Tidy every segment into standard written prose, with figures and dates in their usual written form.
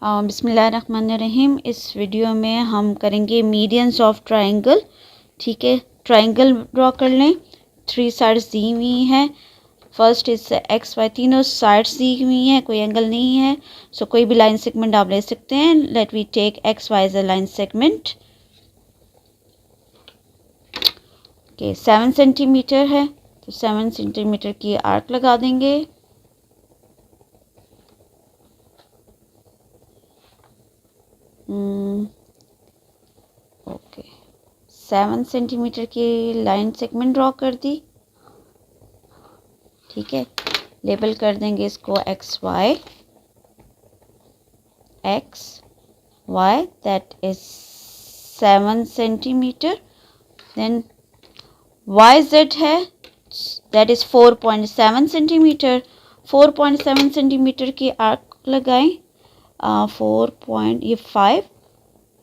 बिस्मिल्लाहिर्रहमानिर्रहीम। इस वीडियो में हम करेंगे मीडियंस ऑफ ट्रायंगल। ठीक है, ट्रायंगल ड्रॉ कर लें। 3 साइड्स दी हुई हैं। फर्स्ट इस एक्स वाई तीनों साइड्स दी हुई हैं, कोई एंगल नहीं है। सो कोई भी लाइन सेगमेंट आप ले सकते हैं। Let we take X Y as a line segment. Okay, 7 centimetre है तो 7 सेंटीमीटर की आर्क लगा देंगे। ओके, 7 सेंटीमीटर की लाइन सेगमेंट ड्रॉ कर दी। ठीक है, लेबल कर देंगे इसको X Y that is 7 centimetre. Then Y Z है दैट इज 4.7 सेंटीमीटर। 4.7 सेंटीमीटर की आर्क लगाएं। 4 ये 5,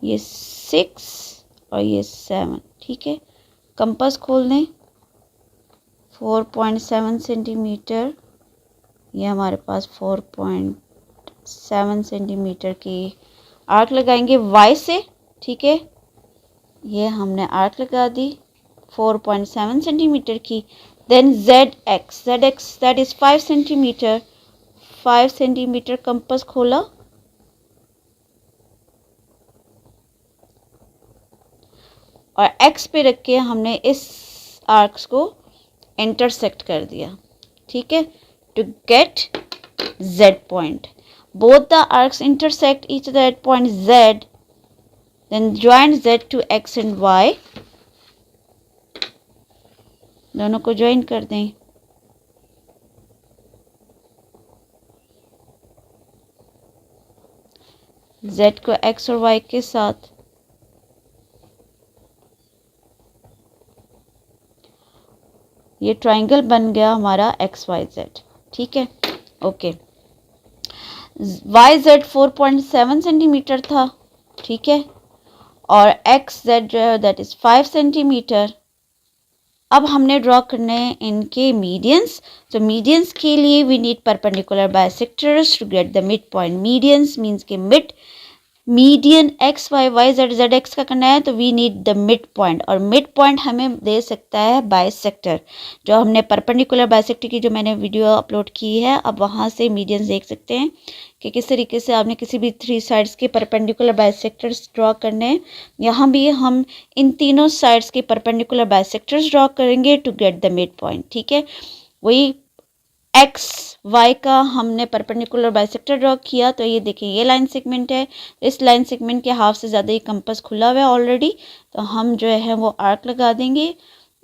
ये 6 और ये 7। ठीक है, कंपास खोल दें। 4.7 सेंटीमीटर, ये हमारे पास 4.7 सेंटीमीटर की आर्क लगाएंगे वाई से। ठीक है, ये हमने आर्क लगा दी 4.7 सेंटीमीटर की। Then Z X that is 5 centimetre. 5 centimetre compass खोला और एक्स पे रख के हमने इस आर्क्स को इंटरसेक्ट कर दिया। ठीक है, to get Z point. Both the arcs intersect each other at point Z, then join Z to X and Y. दोनों को ज्वाइन कर दें। जेड को एक्स और वाई के साथ। ये ट्रायंगल बन गया हमारा एक्स वाई जेड। ठीक है, ओके। वाई जेड 4.7 सेंटीमीटर था। ठीक है, और x Z that is 5 centimetre. अब हमने ड्रॉ करने हैं इनके मीडियंस। तो मीडियंस के लिए we need perpendicular bisectors to get the mid point. Medians means के median X Y Y Z Z X का करना है तो we need the mid point, और मिड पॉइंट हमें दे सकता है बाइसेक्टर। जो हमने परपेंडिकुलर बाइसेक्टर की जो मैंने वीडियो अपलोड की है, अब वहाँ से मीडियंस देख सकते हैं कि किस तरीके से आपने किसी भी 3 साइड्स के परपेंडिकुलर बाइसेक्टर्स ड्रॉ करने हैं। यहाँ भी हम इन तीनों साइड्स के परपेंडिकुलर बाइसेक्टर्स ड्रॉ करेंगे to get the mid point. ठीक है, वही एक्स वाई का हमने परपेंडिकुलर बाइसेक्टर ड्रॉ किया। तो ये देखिए, ये लाइन सेगमेंट है। इस लाइन सेगमेंट के हाफ से ज़्यादा ही कंपास खुला हुआ है ऑलरेडी। तो हम जो है वो आर्क लगा देंगे,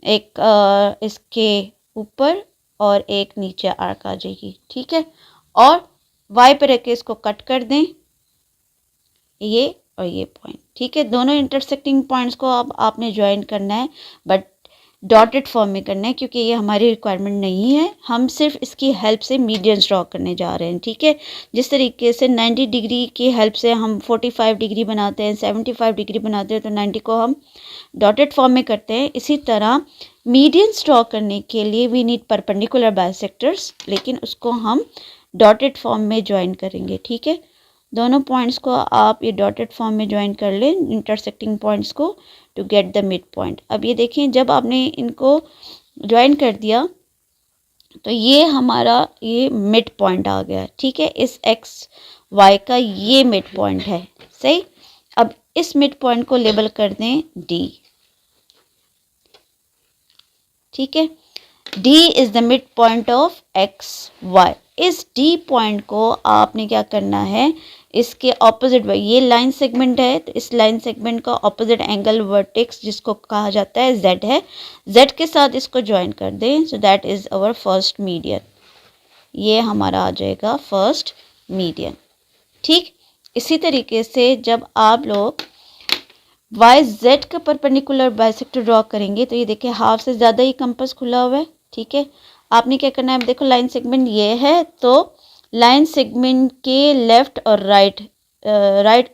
एक इसके ऊपर और एक नीचे आर्क आ जाएगी। ठीक है, और वाई पर रख के इसको कट कर दें, ये और ये पॉइंट। ठीक है, दोनों इंटरसेक्टिंग पॉइंट्स को अब आपने ज्वाइन करना है, बट डॉटेड फॉर्म में करना है क्योंकि ये हमारी रिक्वायरमेंट नहीं है। हम सिर्फ इसकी हेल्प से मीडियंस ड्रॉ करने जा रहे हैं। ठीक है, जिस तरीके से 90 डिग्री की हेल्प से हम 45 डिग्री बनाते हैं, 75 डिग्री बनाते हैं, तो 90 को हम डॉटेड फॉर्म में करते हैं। इसी तरह मीडियंस ड्रॉ करने के लिए वी नीड परपेंडिकुलर बाइसेक्टर्स, लेकिन उसको हम डॉटेड फॉर्म में ज्वाइन करेंगे। ठीक है, दोनों पॉइंट्स को आप ये डॉटेड फॉर्म में ज्वाइन कर लें, इंटरसेक्टिंग पॉइंट्स को, to get the mid point. अब ये देखें, जब आपने इनको ज्वाइन कर दिया तो ये हमारा ये मिड पॉइंट आ गया। ठीक है, इस एक्स वाई का ये मिड पॉइंट है। सही, अब इस मिड पॉइंट को लेबल कर दें डी। ठीक है, D is the mid point of X Y. इस डी पॉइंट को आपने क्या करना है, इसके ऑपोजिट, ये लाइन सेगमेंट है तो इस लाइन सेगमेंट का ऑपोजिट एंगल वर्टेक्स जिसको कहा जाता है जेड है, जेड के साथ इसको ज्वाइन कर दें। So that is our first median. ये हमारा आ जाएगा फर्स्ट मीडियन। ठीक, इसी तरीके से जब आप लोग वाई जेड का परपेंडिकुलर बाइसेक्टर ड्रॉ करेंगे तो ये देखिए, हाफ से ज़्यादा ही कंपास खुला हुआ है। ठीक है, आपने क्या करना है, देखो लाइन सेगमेंट ये है तो लाइन सेगमेंट के लेफ़्ट और राइट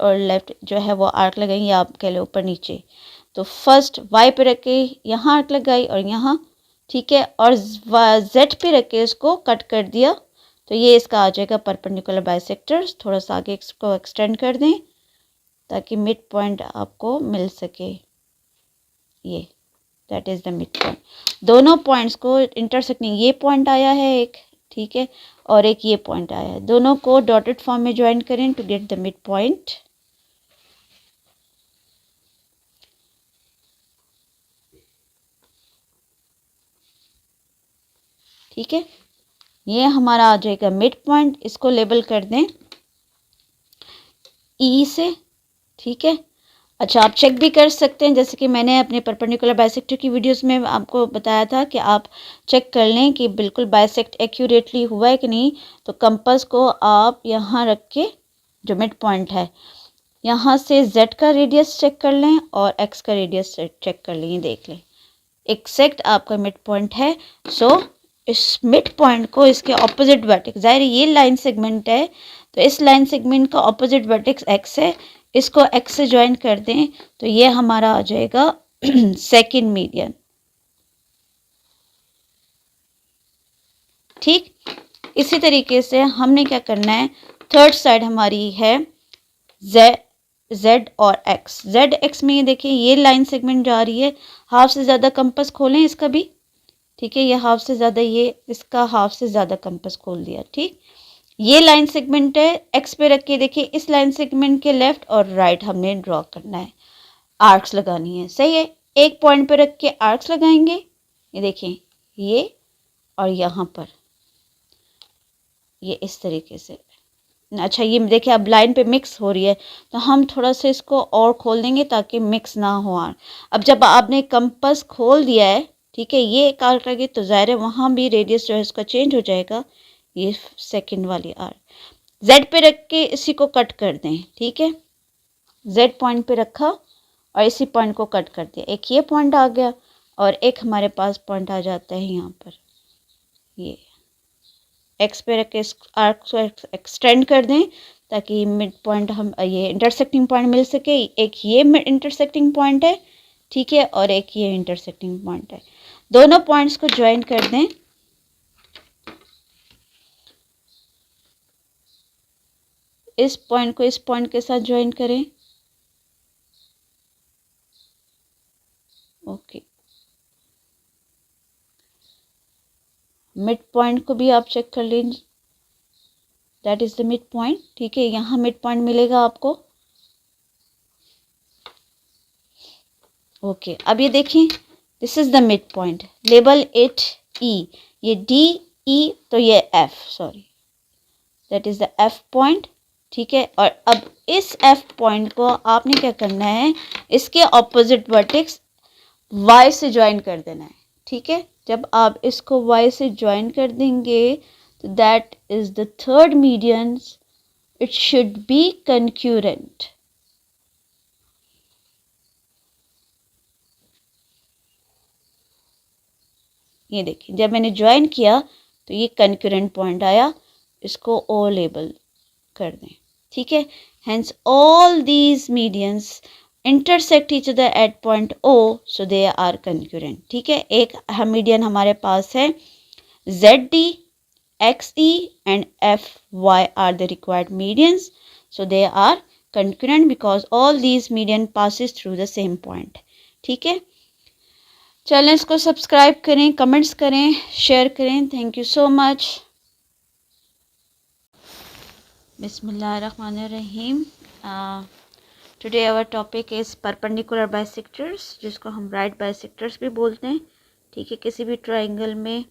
और लेफ़्ट जो है वो आर्क लगाएंगे, आप कह लो ऊपर नीचे। तो फर्स्ट वाई पे रख के यहाँ आर्क लगाई और यहाँ। ठीक है, और जेड पे रख के इसको कट कर दिया तो ये इसका आ जाएगा परपेंडिकुलर बाइसेक्टर। थोड़ा सा आगे इसको एक्सटेंड कर दें ताकि मिड पॉइंट आपको मिल सके। ये that is the mid point. दोनों पॉइंट्स को इंटरसेक्टिंग, ये पॉइंट आया है एक, ठीक है, और एक ये पॉइंट आया है, दोनों को डॉटेड फॉर्म में ज्वाइन करें to get the mid point. ठीक है, ये हमारा आ जाएगा मिड पॉइंट। इसको लेबल कर दें ई से। ठीक है, अच्छा आप चेक भी कर सकते हैं, जैसे कि मैंने अपने परपेंडिकुलर बाइसेक्टर की वीडियोस में आपको बताया था कि आप चेक कर लें कि बिल्कुल बाइसेक्ट एक्यूरेटली हुआ है कि नहीं। तो कंपास को आप यहाँ रख के जो मिड पॉइंट है यहाँ से z का रेडियस चेक कर लें और x का रेडियस चेक कर लें, देख लें एक्जैक्ट आपका मिड पॉइंट है। सो इस मिड पॉइंट को इसके ऑपोजिट वर्टेक्स, ज़ाहिर ये लाइन सेगमेंट है तो इस लाइन सेगमेंट का ऑपोजिट वर्टेक्स x है, इसको x से ज्वाइन कर दें तो ये हमारा आ जाएगा सेकंड मीडियन। ठीक, इसी तरीके से हमने क्या करना है, थर्ड साइड हमारी है z और x। z x में ये देखिए ये लाइन सेगमेंट जा रही है, हाफ से ज़्यादा कंपास खोलें इसका भी। ठीक है, ये हाफ से ज़्यादा, ये इसका हाफ से ज़्यादा कंपास खोल दिया। ठीक, ये लाइन सेगमेंट है, एक्स पे रख के देखिए इस लाइन सेगमेंट के लेफ्ट और राइट हमने ड्रॉ करना है, आर्क्स लगानी है। सही है, एक पॉइंट पे रख के आर्क्स लगाएंगे, ये देखें ये और यहाँ पर ये इस तरीके से। अच्छा ये देखिए अब लाइन पे मिक्स हो रही है तो हम थोड़ा सा इसको और खोल देंगे ताकि मिक्स ना हो। अब जब आपने कंपास खोल दिया है, ठीक है, ये एक आर्क लगे तो ज़ाहिर है वहाँ भी रेडियस जो है इसका चेंज हो जाएगा। ये सेकंड वाली आर्क z पे रख के इसी को कट कर दें। ठीक है, z पॉइंट पे रखा और इसी पॉइंट को कट कर दिया, एक ये पॉइंट आ गया और एक हमारे पास पॉइंट आ जाता है यहाँ पर। ये x पे रख के इस आर्क को एक्सटेंड कर दें ताकि मिड पॉइंट हम ये इंटरसेक्टिंग पॉइंट मिल सके। एक ये इंटरसेक्टिंग पॉइंट है, ठीक है, और एक ये इंटरसेक्टिंग पॉइंट है। दोनों पॉइंट्स को ज्वाइन कर दें। इस पॉइंट को इस पॉइंट के साथ ज्वाइन करें। ओके, मिड पॉइंट को भी आप चेक कर लीजिए, that is the mid point. ठीक है, यहाँ मिड पॉइंट मिलेगा आपको। ओके, अब ये देखें this is the mid point, label it E, ये डी ई तो ये F, sorry that is the F point. ठीक है, और अब इस एफ पॉइंट को आपने क्या करना है, इसके ऑपोजिट वर्टेक्स y से ज्वाइन कर देना है। ठीक है, जब आप इसको y से ज्वाइन कर देंगे तो that is the third median, it should be concurrent. ये देखिए जब मैंने ज्वाइन किया तो ये कंक्यूरेंट पॉइंट आया, इसको ओ लेबल कर दें। ठीक है, hence all these medians intersect each other at point O, so they are concurrent। ठीक है, एक मीडियन हमारे पास है ZD, XE and FY are the required medians, so they are concurrent because all these median passes through the same point। ठीक है, channel को subscribe करें, comments करें, शेयर करें। Thank you so much. बिस्मिल्लाहिर्रहमानिर्रहीम। Today our topic is perpendicular bisectors, जिसको हम right bisectors भी बोलते हैं। ठीक है, किसी भी ट्रायंगल में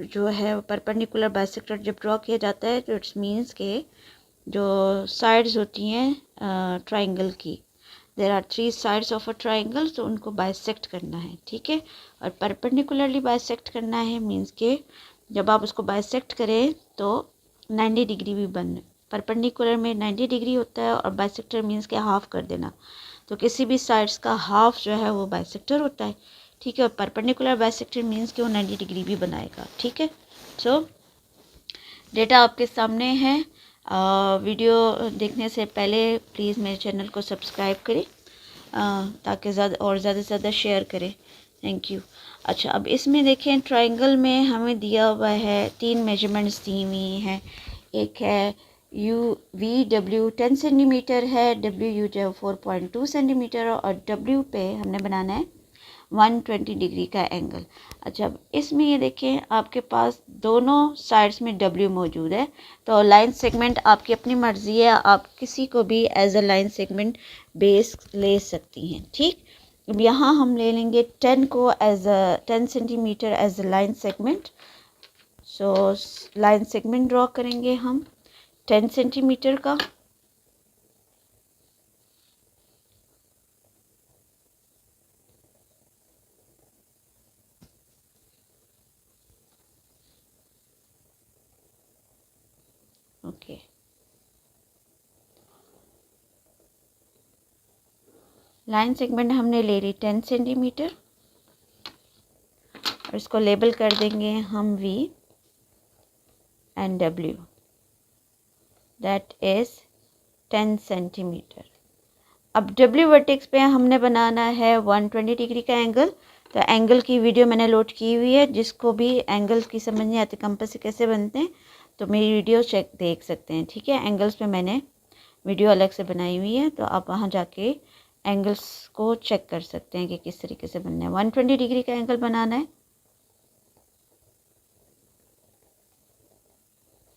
जो है परपेंडिकुलर बाइसेक्टर जब ड्रॉ किया जाता है तो इट्स मीन्स के जो साइड्स होती हैं ट्रायंगल की, there are 3 sides of a triangle, तो उनको बाइसेक्ट करना है। ठीक है, और परपेंडिकुलरली बाइसेक्ट करना है मीन्स के जब आप उसको बाइसेक्ट करें तो 90 डिग्री भी बन, परपेंडिकुलर में 90 डिग्री होता है और बाइसेक्टर मीन्स के हाफ कर देना, तो किसी भी साइड्स का हाफ जो है वो बाइसेक्टर होता है। ठीक है, और परपेंडिकुलर बाइसेक्टर मीन्स कि वो 90 डिग्री भी बनाएगा। ठीक है, सो डेटा आपके सामने है। वीडियो देखने से पहले प्लीज़ मेरे चैनल को सब्सक्राइब करें ताकि ज़्यादा से ज़्यादा शेयर करें। Thank you. अच्छा, अब इसमें देखें ट्रायंगल में हमें दिया हुआ है 3 मेजरमेंट्स दी हुई हैं। एक है यू वी डब्ल्यू 10 सेंटीमीटर है, डब्ल्यू यू जो 4.2 सेंटीमीटर और डब्ल्यू पे हमने बनाना है 120 डिग्री का एंगल। अच्छा, अब इसमें ये देखें आपके पास दोनों साइड्स में डब्ल्यू मौजूद है, तो लाइन सेगमेंट आपकी अपनी मर्ज़ी है, आप किसी को भी as a line segment base ले सकती हैं। ठीक, अब यहाँ हम ले लेंगे 10 को as a 10 centimetre as a line segment. So line segment draw करेंगे हम 10 सेंटीमीटर का। ओके, लाइन सेगमेंट हमने ले ली 10 सेंटीमीटर और इसको लेबल कर देंगे हम V and W, that is 10 centimetre. अब W वर्टेक्स पे हमने बनाना है 120 डिग्री का एंगल। तो एंगल की वीडियो मैंने लोड की हुई है, जिसको भी एंगल की समझ नहीं आती कंपास से कैसे बनते हैं तो मेरी वीडियो चेक देख सकते हैं। ठीक है, एंगल्स पे मैंने वीडियो अलग से बनाई हुई है, तो आप वहाँ जाके एंगल्स को चेक कर सकते हैं कि किस तरीके से बनना है। 120 डिग्री का एंगल बनाना है।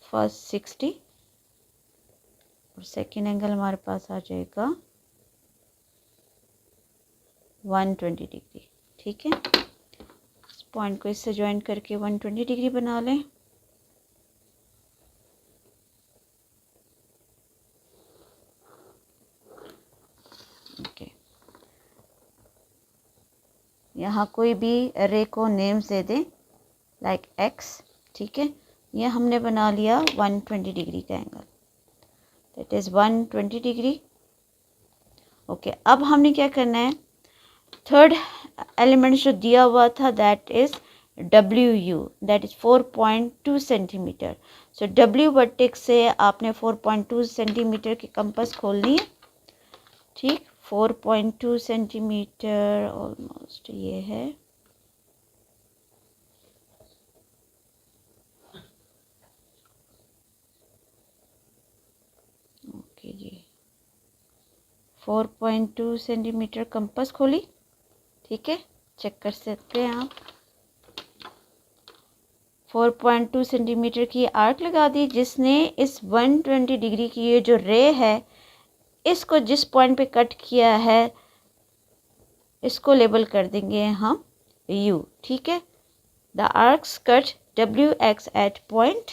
फर्स्ट 60 और सेकेंड एंगल हमारे पास आ जाएगा 120 डिग्री। ठीक है, इस पॉइंट को इससे ज्वाइन करके 120 डिग्री बना लें। ओके, यहाँ कोई भी रे को नेम्स दे दें लाइक एक्स। ठीक है, ये हमने बना लिया 120 डिग्री का angle, that is 120 degree. Okay, अब हमने क्या करना है, थर्ड एलिमेंट जो दिया हुआ था that is W you, that is 4.2 centimetre. So W vertex से आपने 4.2 सेंटीमीटर की कंपास खोलनी है। ठीक, 4.2 सेंटीमीटर ऑलमोस्ट ये है। ओके जी, 4.2 सेंटीमीटर कंपास खोली। ठीक है, चेक कर सकते हैं आप। 4.2 सेंटीमीटर की आर्क लगा दी, जिसने इस 120 डिग्री की ये जो रे है इसको जिस पॉइंट पे कट किया है इसको लेबल कर देंगे हम U। ठीक है, the arcs cut WX at point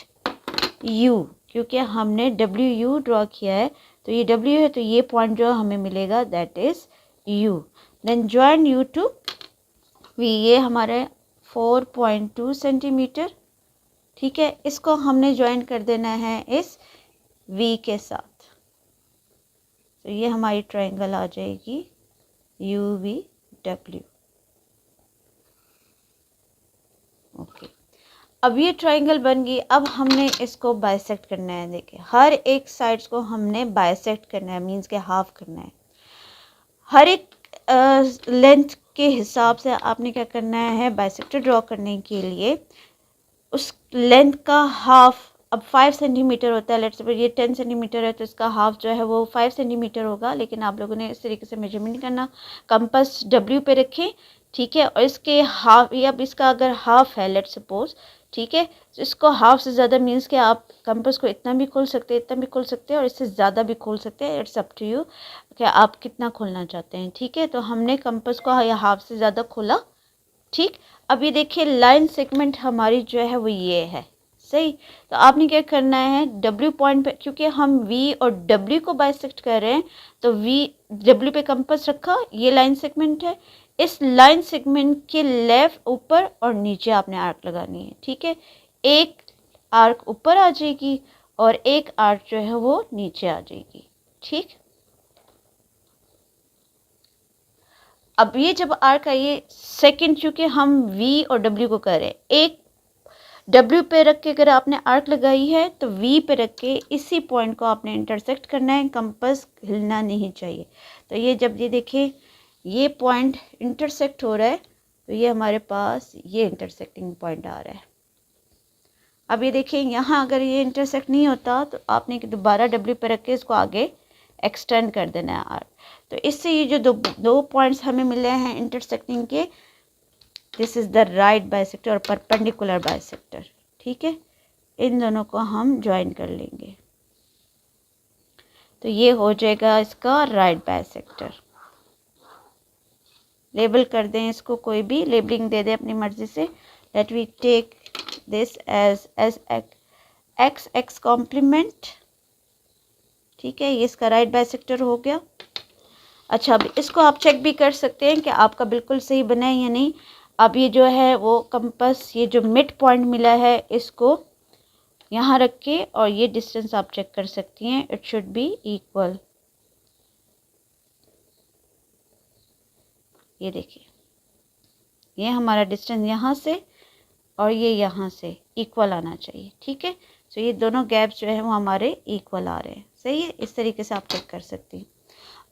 U, क्योंकि हमने WU ड्रॉ किया है तो ये W है, तो ये पॉइंट जो हमें मिलेगा that is U। Then join U to V, ये हमारे 4.2 सेंटीमीटर। ठीक है, इसको हमने ज्वाइन कर देना है इस V के साथ, तो ये हमारी ट्रायंगल आ जाएगी UVW। ओके, अब ये ट्रायंगल बन गई। अब हमने इसको बाइसेक्ट करना है। देखिए, हर एक साइड्स को हमने बाइसेक्ट करना है, मींस के हाफ करना है। हर एक लेंथ के हिसाब से आपने क्या करना है, बाइसेक्टर ड्रॉ करने के लिए उस लेंथ का हाफ। अब 5 सेंटीमीटर होता है, लेट्स सपोज ये 10 सेंटीमीटर है तो इसका हाफ जो है वो 5 सेंटीमीटर होगा, लेकिन आप लोगों ने इस तरीके से मेजरमेंट करना। कंपास W पे रखें। ठीक है, और इसके हाफ, या अब इसका अगर हाफ है लेट्स सपोज, ठीक है, तो इसको हाफ से ज़्यादा मीन्स कि आप कंपास को इतना भी खोल सकते हैं, इतना भी खोल सकते हैं और इससे ज़्यादा भी खोल सकते हैं। इट्स अप टू यू कि आप कितना खोलना चाहते हैं। ठीक है, तो हमने कंपास को या हाफ से ज़्यादा खोला। ठीक, अब ये देखिए लाइन सेगमेंट हमारी जो है वो ये है। सही, तो आपने क्या करना है, W पॉइंट पे, क्योंकि हम V और W को बाइसेक्ट कर रहे हैं तो W पे कंपास रखा, ये लाइन सेगमेंट है। इस लाइन सेगमेंट के लेफ्ट, ऊपर और नीचे आपने आर्क लगानी है। ठीक है, एक आर्क ऊपर आ जाएगी और एक आर्क जो है वो नीचे आ जाएगी। ठीक, अब ये जब आर्क आई सेकंड, चूँकि हम V और W को कर रहे हैं, एक W पे रख के अगर आपने आर्क लगाई है तो V पे रख के इसी पॉइंट को आपने इंटरसेक्ट करना है, कंपास हिलना नहीं चाहिए। तो ये जब ये देखें ये पॉइंट इंटरसेक्ट हो रहा है तो ये हमारे पास ये इंटरसेक्टिंग पॉइंट आ रहा है। अब ये देखिए यहाँ अगर ये इंटरसेक्ट नहीं होता तो आपने दोबारा W पे रख के इसको आगे एक्सटेंड कर देना है R। तो इससे ये जो दो पॉइंट्स हमें मिले हैं इंटरसेक्टिंग के, this is the right bisector और परपेंडिकुलर बाइसेक्टर। ठीक है, इन दोनों को हम ज्वाइन कर लेंगे तो ये हो जाएगा इसका राइट बाइसेक्टर। लेबल कर दें इसको, कोई भी लेबलिंग दे दें अपनी मर्ज़ी से। Let we take this as X X complement. ठीक है, ये इसका राइट बाइसेक्टर हो गया। अच्छा, अब इसको आप चेक भी कर सकते हैं कि आपका बिल्कुल सही बना है या नहीं। अब ये जो है वो कंपास, ये जो मिड पॉइंट मिला है इसको यहाँ रख के और ये डिस्टेंस आप चेक कर सकती हैं, इट शुड बी इक्वल। ये देखिए, ये हमारा डिस्टेंस यहाँ से और ये यहाँ से इक्वल आना चाहिए। ठीक है, तो ये दोनों गैप्स जो है वो हमारे इक्वल आ रहे हैं। सही है, इस तरीके से आप चेक कर सकती हैं।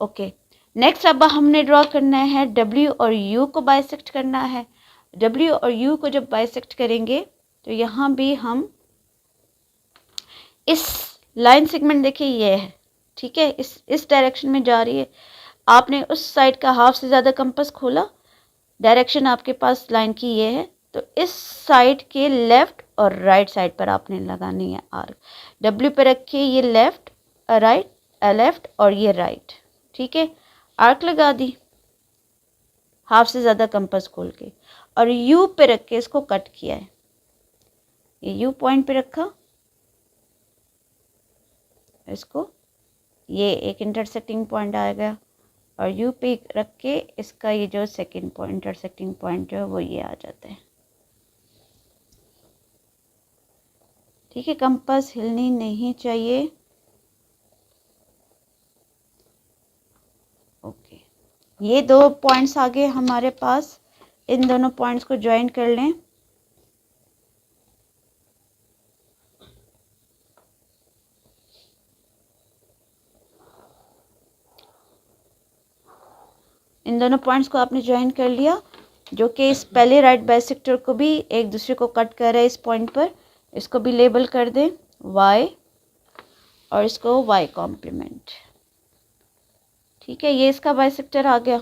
ओके, नेक्स्ट अब हमने ड्रॉ करना है W और U को बाइसेक्ट करना है। W और U को जब बाइसेक्ट करेंगे तो यहाँ भी हम इस लाइन सेगमेंट देखिए ये है। ठीक है, इस डायरेक्शन में जा रही है। आपने उस साइड का हाफ से ज़्यादा कंपास खोला, डायरेक्शन आपके पास लाइन की ये है, तो इस साइड के लेफ़्ट और राइट साइड पर आपने लगानी है आर्क। W पे रख के ये लेफ़्ट राइट, लेफ़्ट और ये राइट। ठीक है, आर्क लगा दी हाफ से ज़्यादा कंपास खोल के, और U पे रख के इसको कट किया है। ये U पॉइंट पे रखा, इसको ये एक इंटरसेक्टिंग पॉइंट आ गया, और U पे रख के इसका ये जो सेकंड पॉइंट इंटरसेक्टिंग पॉइंट जो है वो ये आ जाता है। ठीक है, कंपास हिलनी नहीं चाहिए। ओके, ये दो पॉइंट्स आ गए हमारे पास, इन दोनों पॉइंट्स को ज्वाइन कर लें। इन दोनों पॉइंट्स को आपने ज्वाइन कर लिया, जो कि इस पहले राइट बाइसेक्टर को भी एक दूसरे को कट कर रहा है इस पॉइंट पर। इसको भी लेबल कर दें Y और इसको Y कॉम्प्लीमेंट। ठीक है, ये इसका बाइसेक्टर आ गया।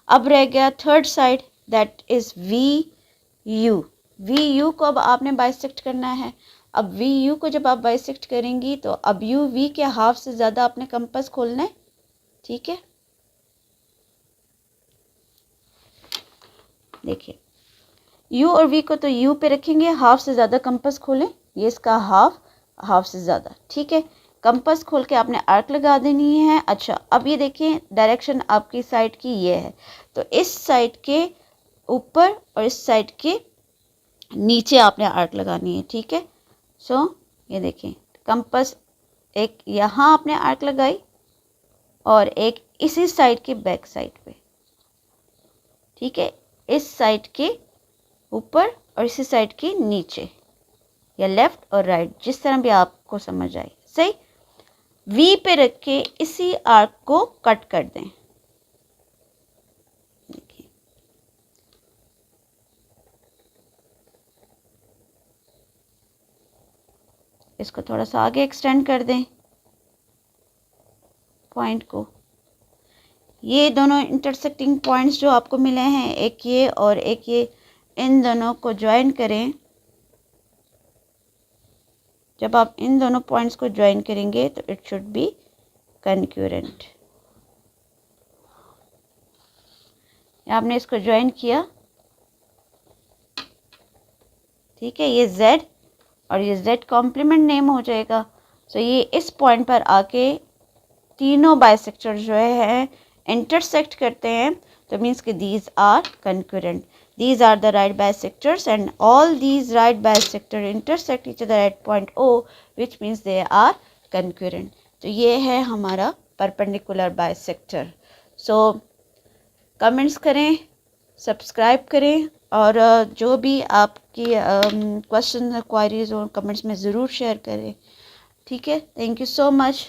अब रह गया third side, that is VU। VU को अब आपने बाइसेक्ट करना है। अब VU को जब आप बाइसेक्ट करेंगी तो अब UV के हाफ से ज़्यादा आपने कंपास खोलना है। ठीक है, देखिए U और V को तो U पे रखेंगे, हाफ से ज़्यादा कंपास खोलें, ये इसका हाफ से ज़्यादा। ठीक है, कंपास खोल के आपने आर्क लगा देनी है। अच्छा, अब ये देखिए डायरेक्शन आपकी साइड की ये है, तो इस साइड के ऊपर और इस साइड के नीचे आपने आर्क लगानी है। ठीक है, सो ये देखें कंपास एक यहाँ आपने आर्क लगाई और एक इसी साइड के बैक साइड पे। ठीक है, इस साइड के ऊपर और इसी साइड के नीचे, या लेफ़्ट और राइट, जिस तरह भी आपको समझ आए। सही, V पे रख के इसी आर्क को कट कर दें। देखिए, इसको थोड़ा सा आगे एक्सटेंड कर दें पॉइंट को। ये दोनों इंटरसेक्टिंग पॉइंट्स जो आपको मिले हैं, एक ये और एक ये, इन दोनों को ज्वाइन करें। जब आप इन दोनों पॉइंट्स को ज्वाइन करेंगे तो इट शुड बी कनक्यूरेंट। आपने इसको ज्वाइन किया। ठीक है, ये Z और ये Z कॉम्प्लीमेंट नेम हो जाएगा। सो ये इस पॉइंट पर आके तीनों बाइसेक्टर जो है इंटरसेक्ट करते हैं, तो मीन्स कि these are concurrent. These are the right bisectors and all these right bisectors intersect each other at point O, which means they are concurrent. तो ये है हमारा परपेंडिकुलर बाइसेक्टर। सो कमेंट्स करें, सब्सक्राइब करें, और जो भी आपकी क्वेश्चन क्वायरीज हो कमेंट्स में ज़रूर शेयर करें। ठीक है, थैंक यू सो मच।